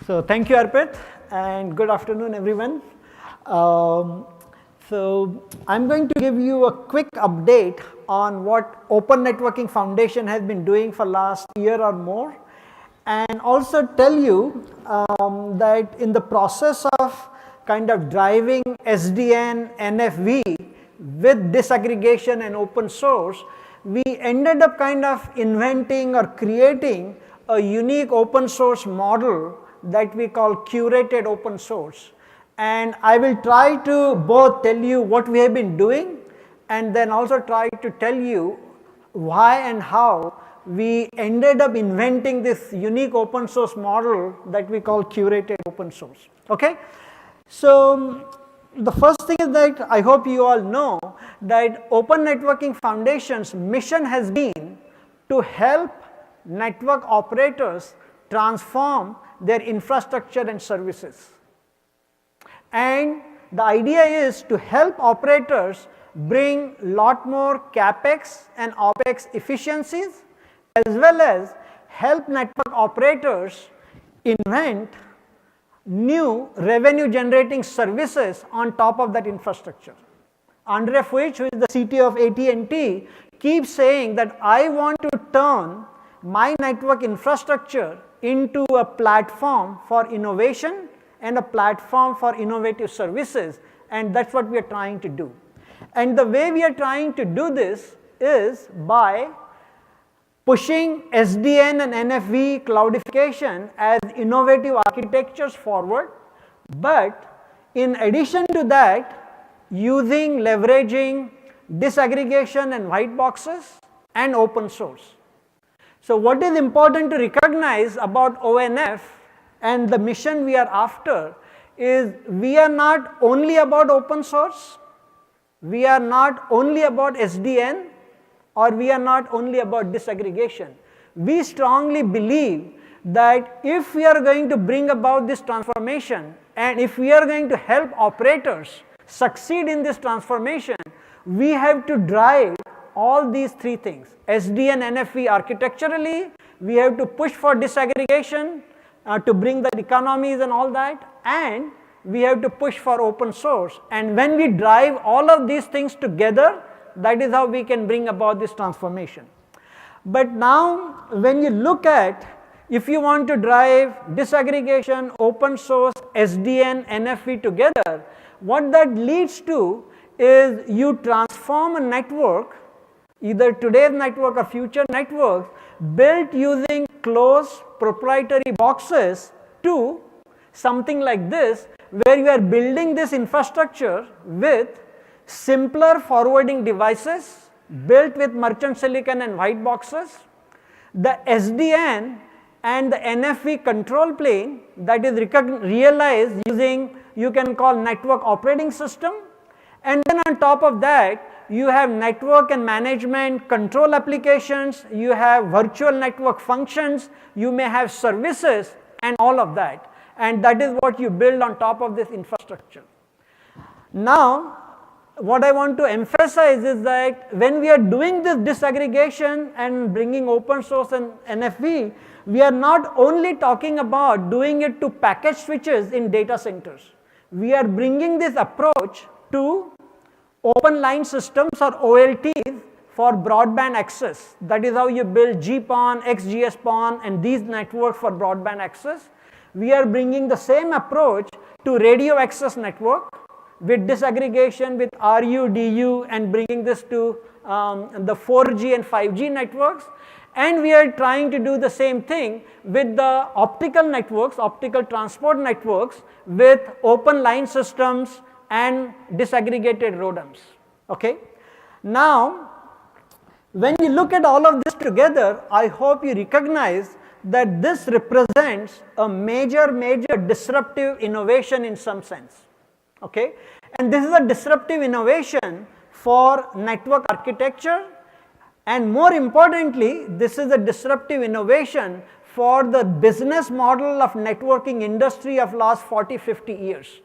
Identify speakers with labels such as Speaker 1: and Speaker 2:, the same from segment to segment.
Speaker 1: So thank you, Arpit, and good afternoon, everyone. So I'm going to give you a quick update on what Open Networking Foundation has been doing for last year or more, and also tell you that in the process of kind of driving SDN, NFV with disaggregation and open source, we ended up kind of inventing or creating a unique open source model that we call curated open source. And I will try to both tell you what we have been doing and then also try to tell you why and how we ended up inventing this unique open source model that we call curated open source. Okay? So the first thing is that I hope you all know that Open Networking Foundation's mission has been to help network operators transform their infrastructure and services. And the idea is to help operators bring lot more CapEx and OpEx efficiencies, as well as help network operators invent new revenue generating services on top of that infrastructure. Andre Fuich, who is the CTO of AT&T, keeps saying that I want to turn my network infrastructure into a platform for innovation and a platform for innovative services, and that's what we are trying to do. And the way we are trying to do this is by pushing SDN and NFV cloudification as innovative architectures forward, but in addition to that, leveraging disaggregation and white boxes and open source. So what is important to recognize about ONF and the mission we are after is we are not only about open source, we are not only about SDN, or we are not only about disaggregation. We strongly believe that if we are going to bring about this transformation and if we are going to help operators succeed in this transformation, we have to drive all these three things. SDN, NFV architecturally, we have to push for disaggregation to bring the economies and all that, and we have to push for open source. And when we drive all of these things together, that is how we can bring about this transformation. But now when you look at, if you want to drive disaggregation, open source, SDN, NFV together, what that leads to is you transform a network, either today's network or future networks, built using closed proprietary boxes to something like this, where you are building this infrastructure with simpler forwarding devices built with merchant silicon and white boxes, the SDN and the NFV control plane that is realized using, you can call network operating system, and then on top of that you have network and management control applications, you have virtual network functions, you may have services and all of that, and that is what you build on top of this infrastructure. Now what I want to emphasize is that when we are doing this disaggregation and bringing open source and NFV, we are not only talking about doing it to package switches in data centers. We are bringing this approach to open line systems or OLTs for broadband access. That is how you build GPON, XGS-PON and these networks for broadband access. We are bringing the same approach to radio access network with disaggregation with RU, DU, and bringing this to the 4G and 5G networks. And we are trying to do the same thing with the optical networks, optical transport networks with open line systems and disaggregated ROADMs. Okay? Now, when you look at all of this together, I hope you recognize that this represents a major disruptive innovation in some sense. Okay? And this is a disruptive innovation for network architecture, and more importantly, this is a disruptive innovation for the business model of networking industry of last 40-50 years.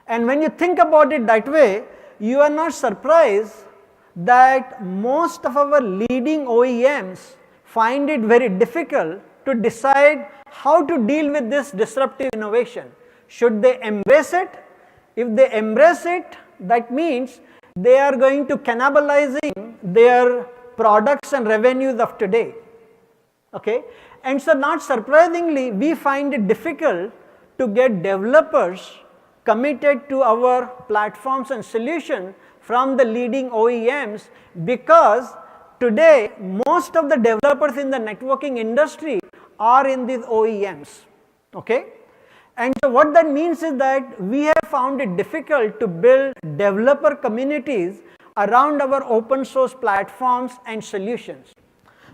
Speaker 1: And when you think about it that way, you are not surprised that most of our leading OEMs find it very difficult to decide how to deal with this disruptive innovation. Should they embrace it? If they embrace it, that means they are going to cannibalizing their products and revenues of today. Okay? And so not surprisingly, we find it difficult to get developers committed to our platforms and solutions from the leading OEMs, because today most of the developers in the networking industry are in these OEMs. Okay? And so what that means is that we have found it difficult to build developer communities around our open source platforms and solutions.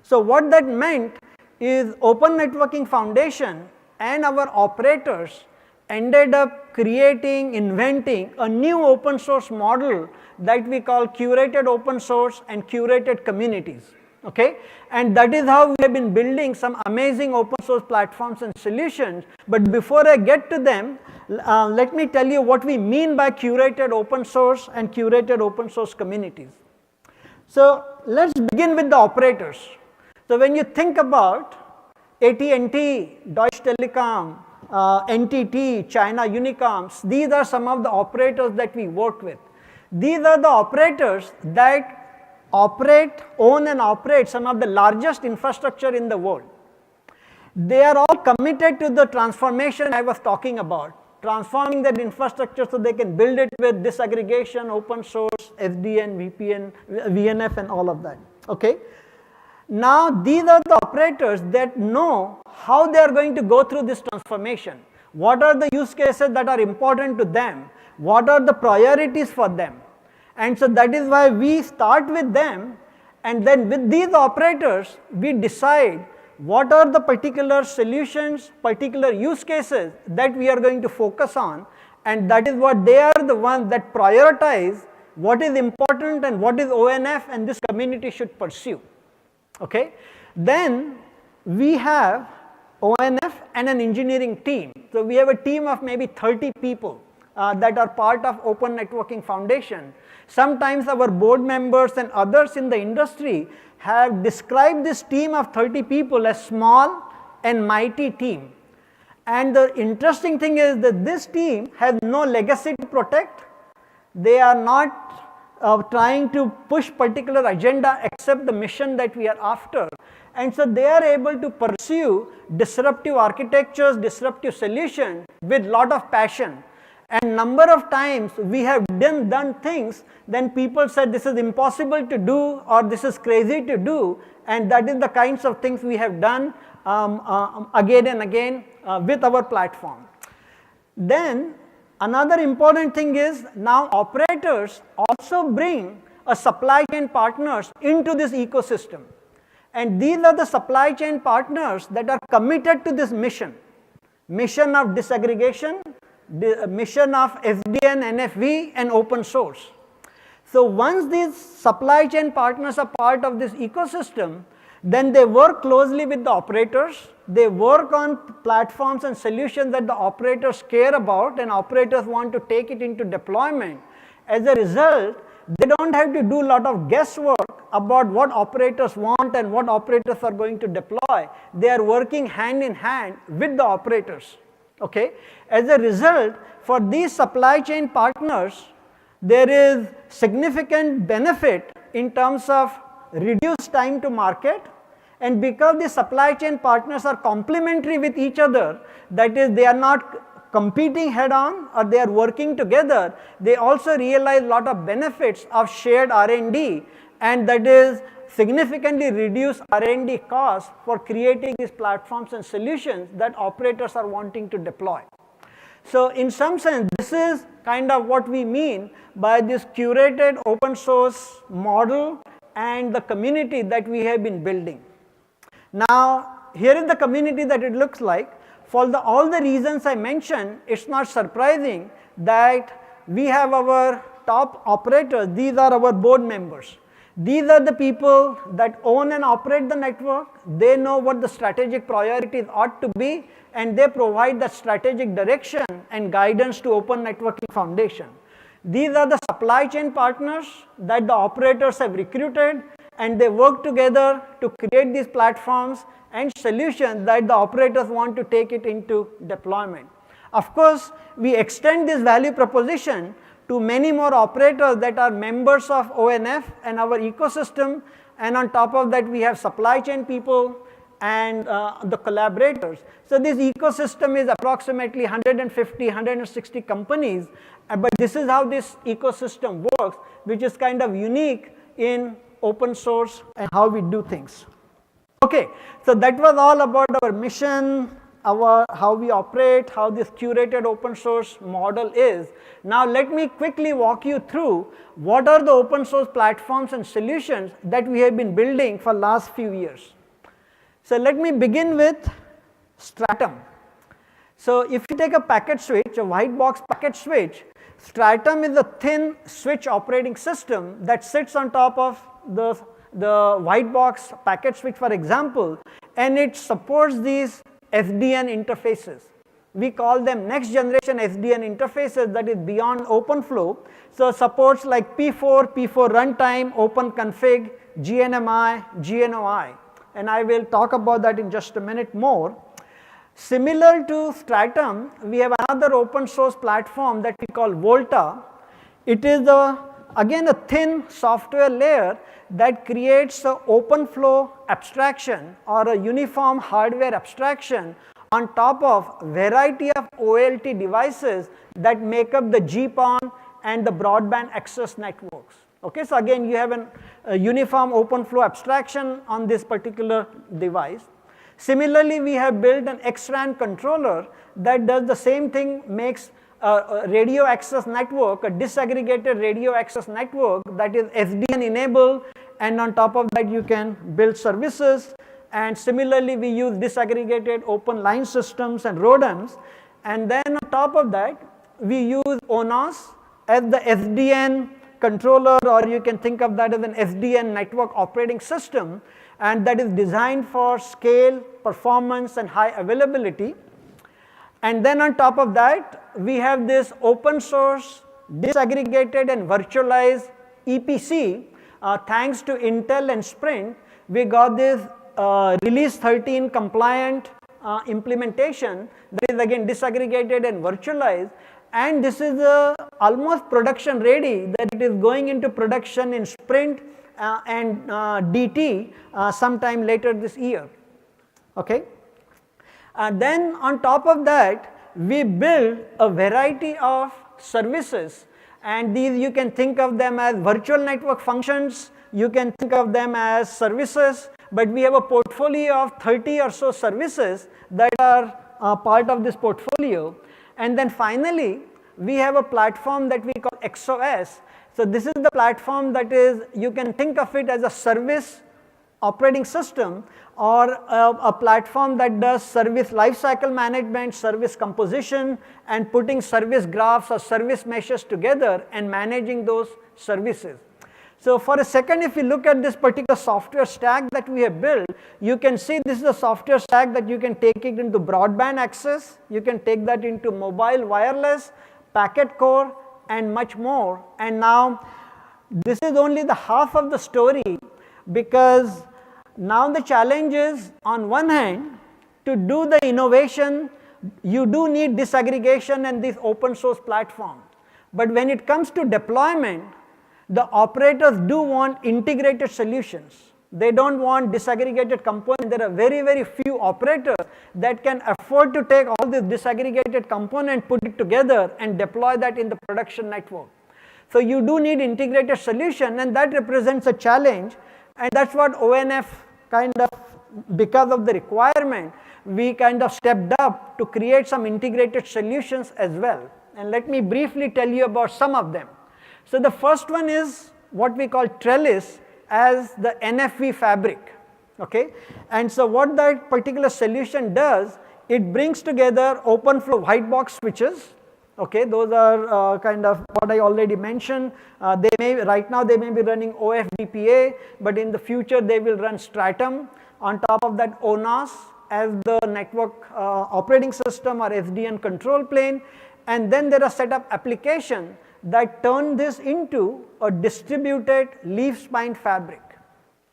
Speaker 1: So what that meant is Open Networking Foundation and our operators ended up creating, inventing a new open source model that we call curated open source and curated communities. Okay? And that is how we have been building some amazing open source platforms and solutions. But before I get to them, let me tell you what we mean by curated open source and curated open source communities. So let's begin with the operators. So when you think about AT&T, Deutsche Telekom, NTT, China Unicoms, these are some of the operators that we work with. These are the operators that own and operate some of the largest infrastructure in the world. They are all committed to the transformation I was talking about, transforming that infrastructure so they can build it with disaggregation, open source, SDN, VPN, VNF and all of that. Okay? Now these are the operators that know how they are going to go through this transformation. What are the use cases that are important to them? What are the priorities for them? And so that is why we start with them, and then with these operators we decide what are the particular solutions, particular use cases that we are going to focus on, and that is what they are the ones that prioritize what is important and what is ONF and this community should pursue. Okay? Then we have ONF and an engineering team. So we have a team of maybe 30 people that are part of Open Networking Foundation. Sometimes our board members and others in the industry have described this team of 30 people as small and mighty team. And the interesting thing is that this team has no legacy to protect. They are not trying to push particular agenda except the mission that we are after. And so they are able to pursue disruptive architectures, disruptive solutions with lot of passion. And number of times we have done things, then people said this is impossible to do or this is crazy to do, and that is the kinds of things we have done again and again with our platform. Then another important thing is now operators also bring a supply chain partners into this ecosystem. And these are the supply chain partners that are committed to this mission of disaggregation, the mission of SDN, NFV and open source. So once these supply chain partners are part of this ecosystem, then they work closely with the operators, they work on platforms and solutions that the operators care about and operators want to take it into deployment. As a result, they don't have to do a lot of guesswork about what operators want and what operators are going to deploy. They are working hand in hand with the operators. Okay? As a result, for these supply chain partners, there is significant benefit in terms of reduced time to market, and because the supply chain partners are complementary with each other, that is, they are not competing head on or they are working together, they also realize a lot of benefits of shared R&D, and that is significantly reduce R&D costs for creating these platforms and solutions that operators are wanting to deploy. So in some sense, this is kind of what we mean by this curated open source model and the community that we have been building. Now, here is the community that it looks like. For all the reasons I mentioned, it's not surprising that we have our top operators. These are our board members. These are the people that own and operate the network. They know what the strategic priorities ought to be, and they provide the strategic direction and guidance to Open Networking Foundation. These are the supply chain partners that the operators have recruited, and they work together to create these platforms and solutions that the operators want to take it into deployment. Of course, we extend this value proposition to many more operators that are members of ONF and our ecosystem, and on top of that we have supply chain people and the collaborators. So this ecosystem is approximately 150, 160 companies, but this is how this ecosystem works, which is kind of unique in open source and how we do things. Okay, so that was all about our mission, how we operate, how this curated open source model is. Now let me quickly walk you through what are the open source platforms and solutions that we have been building for last few years. So let me begin with Stratum. So if you take a packet switch, a white box packet switch, Stratum is a thin switch operating system that sits on top of the white box packet switch, for example, and it supports these SDN interfaces. We call them next generation SDN interfaces, that is beyond OpenFlow. So supports like P4, P4 runtime, OpenConfig, GNMI, GNOI, and I will talk about that in just a minute more. Similar to Stratum, we have another open source platform that we call Volta. It is again a thin software layer that creates an OpenFlow abstraction or a uniform hardware abstraction on top of variety of OLT devices that make up the GPON and the broadband access networks. Okay, so again you have a uniform OpenFlow abstraction on this particular device. Similarly, we have built an XRAN controller that does the same thing, makes a radio access network, a disaggregated radio access network that is SDN enabled, and on top of that you can build services. And similarly, we use disaggregated open line systems and ROADMs, and then on top of that we use ONS as the SDN controller, or you can think of that as an SDN network operating system, and that is designed for scale, performance and high availability. And then on top of that we have this open source disaggregated and virtualized EPC. Thanks to Intel and Sprint, we got this release 13 compliant implementation that is again disaggregated and virtualized, and this is almost production ready, that it is going into production in Sprint and DT sometime later this year. Okay. Then on top of that we build a variety of services, and these you can think of them as virtual network functions, you can think of them as services, but we have a portfolio of 30 or so services that are part of this portfolio. And then finally we have a platform that we call XOS. So this is the platform that is, you can think of it as a service operating system, or a platform that does service lifecycle management, service composition, and putting service graphs or service meshes together and managing those services. So for a second, if you look at this particular software stack that we have built, you can see this is a software stack that you can take it into broadband access, you can take that into mobile wireless, packet core, and much more. And now this is only the half of the story, because now the challenge is, on one hand, to do the innovation you do need disaggregation and this open source platform, but when it comes to deployment, the operators do want integrated solutions. They don't want disaggregated components. There are very, very few operators that can afford to take all this disaggregated component, put it together and deploy that in the production network. So you do need integrated solution, and that represents a challenge, and that's what ONF kind of, because of the requirement, we kind of stepped up to create some integrated solutions as well. And let me briefly tell you about some of them. So the first one is what we call Trellis as the NFV fabric. Okay, and so what that particular solution does, it brings together OpenFlow white box switches. Okay, those are kind of what I already mentioned. Right now they may be running OFDPA, but in the future they will run Stratum. On top of that, ONS as the network operating system or SDN control plane, and then there are set up applications that turn this into a distributed leaf spine fabric.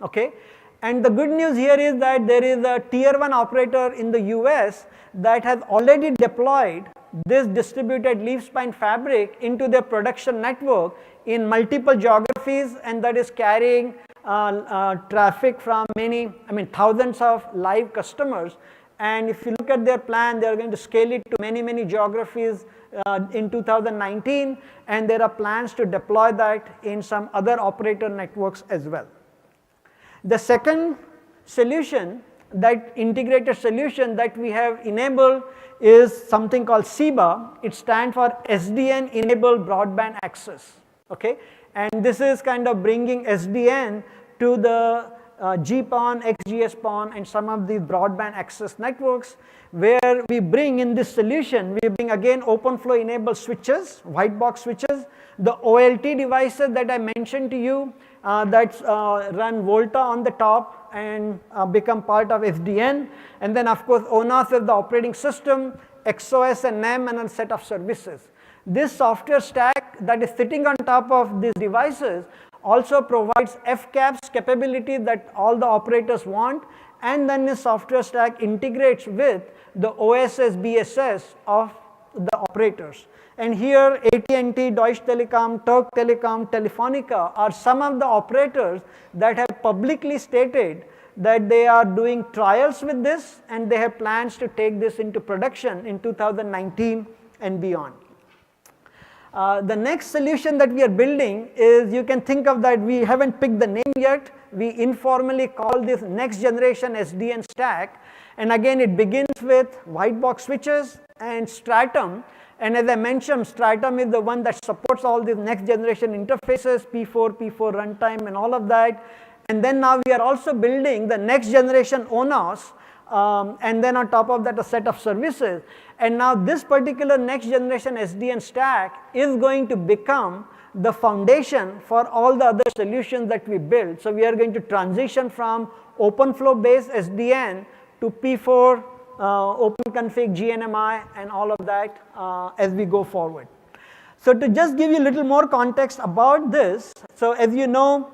Speaker 1: Okay? And the good news here is that there is a tier 1 operator in the US that has already deployed this distributed leaf-spine fabric into their production network in multiple geographies, and that is carrying traffic from thousands of live customers. And if you look at their plan, they are going to scale it to many geographies in 2019, and there are plans to deploy that in some other operator networks as well. The second solution, that integrated solution that we have enabled, is something called SEBA. It stands for SDN Enabled Broadband Access. Okay? And this is kind of bringing SDN to the GPON, XGS-PON, and some of these broadband access networks, where we bring in this solution, we bring again OpenFlow enabled switches, white box switches, the OLT devices that I mentioned to you that run Volta on the top and become part of SDN, and then of course ONS is the operating system, XOS and NEM, and a set of services. This software stack that is sitting on top of these devices also provides FCAPS capability that all the operators want, and then the software stack integrates with the OSS BSS of the operators. And here AT&T, Deutsche Telekom, Turk Telekom, Telefonica are some of the operators that have publicly stated that they are doing trials with this, and they have plans to take this into production in 2019 and beyond. The next solution that we are building is, you can think of that, we haven't picked the name yet, we informally call this next generation SDN stack, and again it begins with white box switches and Stratum, and as I mentioned, Stratum is the one that supports all these next generation interfaces, P4 runtime and all of that, and then now we are also building the next generation ONOS, and then on top of that a set of services. And now this particular next generation SDN stack is going to become the foundation for all the other solutions that we build. So we are going to transition from OpenFlow based SDN to P4, OpenConfig, GNMI, and all of that as we go forward. So to just give you a little more context about this, so as you know,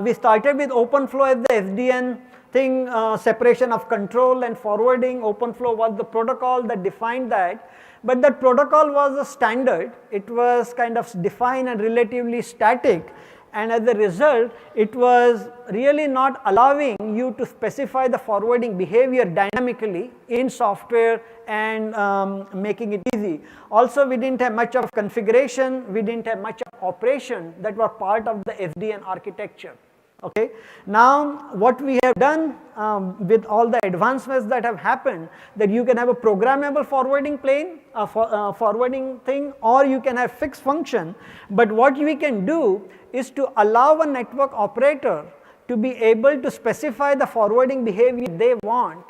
Speaker 1: we started with OpenFlow as the SDN thing, separation of control and forwarding. OpenFlow was the protocol that defined that, but that protocol was a standard. It was kind of defined and relatively static, and as a result it was really not allowing you to specify the forwarding behavior dynamically in software and making it easy. Also, we didn't have much of configuration, we didn't have much of operation that were part of the SDN architecture. Okay. Now what we have done with all the advancements that have happened, that you can have a programmable forwarding plane, forwarding thing, or you can have fixed function, but what we can do is to allow a network operator to be able to specify the forwarding behavior they want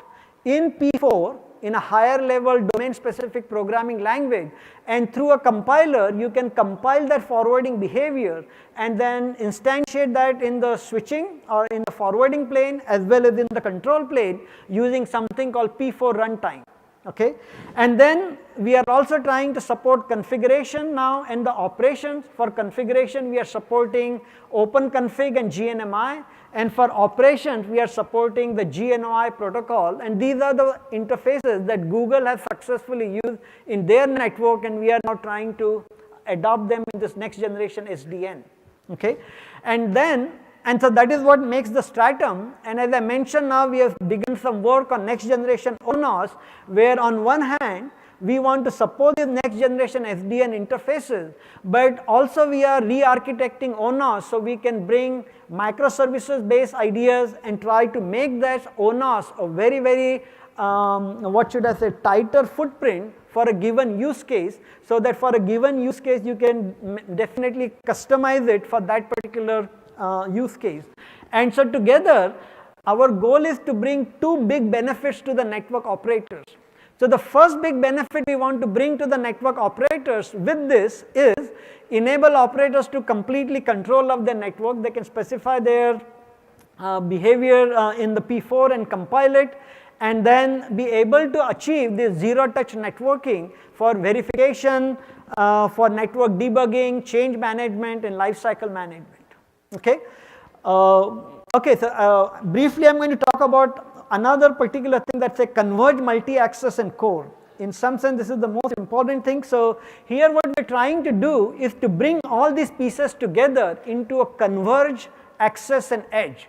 Speaker 1: in P4 in a higher level domain specific programming language, and through a compiler you can compile that forwarding behavior and then instantiate that in the switching or in the forwarding plane as well as in the control plane using something called P4 runtime. Okay. And then we are also trying to support configuration now and the operations. For configuration we are supporting OpenConfig and GNMI, and for operations we are supporting the GNOI protocol, and these are the interfaces that Google has successfully used in their network, and we are now trying to adopt them in this next generation SDN. Okay. And so that is what makes the Stratum, and as I mentioned, now we have begun some work on next generation ONOS, where on one hand we want to support the next generation SDN interfaces, but also we are re-architecting ONOS so we can bring microservices based ideas and try to make that ONOS a very what should I say, tighter footprint for a given use case, so that for a given use case you can definitely customize it for that particular use case. And so together our goal is to bring two big benefits to the network operators. So the first big benefit we want to bring to the network operators with this is enable operators to completely control of their network. They can specify their behavior in the P4 and compile it, and then be able to achieve this zero touch networking for verification, for network debugging, change management, and lifecycle management. Okay. Okay, so briefly I'm going to talk about another particular thing, that's a converged multi-access and core. In some sense, this is the most important thing. So here what we're trying to do is to bring all these pieces together into a converged access and edge.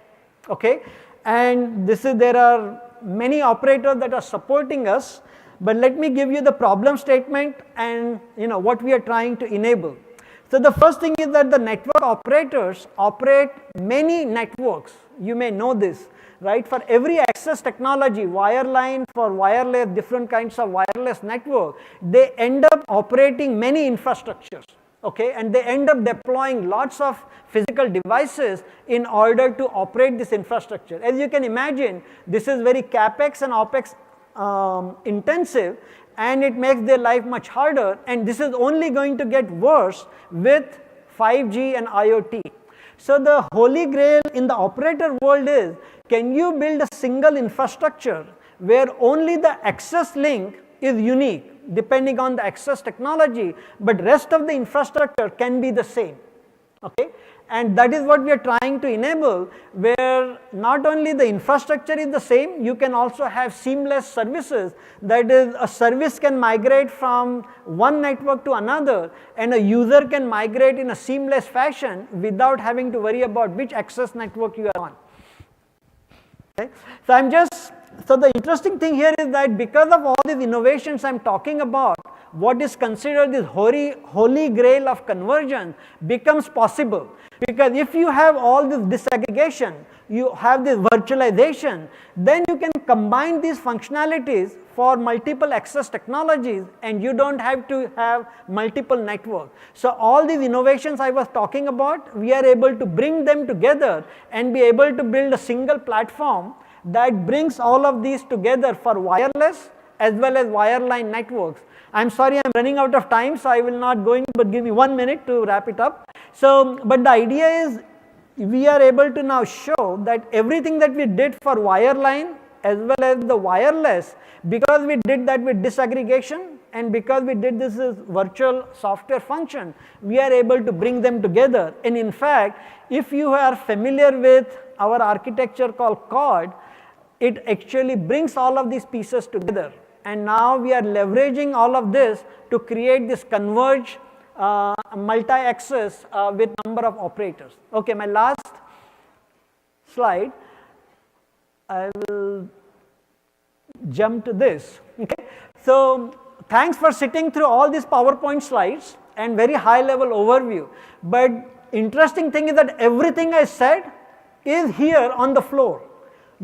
Speaker 1: Okay, and there are many operators that are supporting us, but let me give you the problem statement and what we are trying to enable. So the first thing is that the network operators operate many networks. You may know this, right? For every access technology, wireline, for wireless, different kinds of wireless network, they end up operating many infrastructures, okay? And they end up deploying lots of physical devices in order to operate this infrastructure. As you can imagine, this is very CapEx and OpEx intensive, and it makes their life much harder, and this is only going to get worse with 5G and IoT. So the holy grail in the operator world is, can you build a single infrastructure where only the access link is unique depending on the access technology, but rest of the infrastructure can be the same, okay? And that is what we are trying to enable, where not only the infrastructure is the same, you can also have seamless services. That is, a service can migrate from one network to another, and a user can migrate in a seamless fashion without having to worry about which access network you are on. Okay? So the interesting thing here is that because of all these innovations I'm talking about, what is considered this holy grail of convergence becomes possible. Because if you have all this disaggregation, you have this virtualization, then you can combine these functionalities for multiple access technologies, and you don't have to have multiple networks. So all these innovations I was talking about, we are able to bring them together and be able to build a single platform that brings all of these together for wireless as well as wireline networks. I'm sorry, I'm running out of time, so I will not go in, but give me 1 minute to wrap it up. So, but the idea is, we are able to now show that everything that we did for wireline as well as the wireless, because we did that with disaggregation and because we did this as virtual software function, we are able to bring them together. And in fact, if you are familiar with our architecture called COD, it actually brings all of these pieces together. And now we are leveraging all of this to create this converged multi-access with number of operators. Okay, my last slide, I will jump to this. Okay, so thanks for sitting through all these PowerPoint slides and very high level overview. But interesting thing is that everything I said is here on the floor.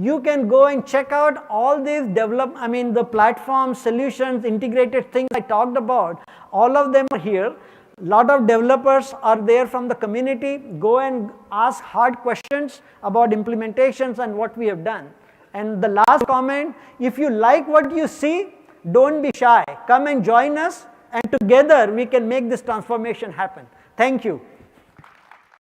Speaker 1: You can go and check out all these the platform solutions, integrated things I talked about, all of them are here. A lot of developers are there from the community. Go and ask hard questions about implementations and what we have done. And the last comment, if you like what you see, don't be shy. Come and join us, and together we can make this transformation happen. Thank you.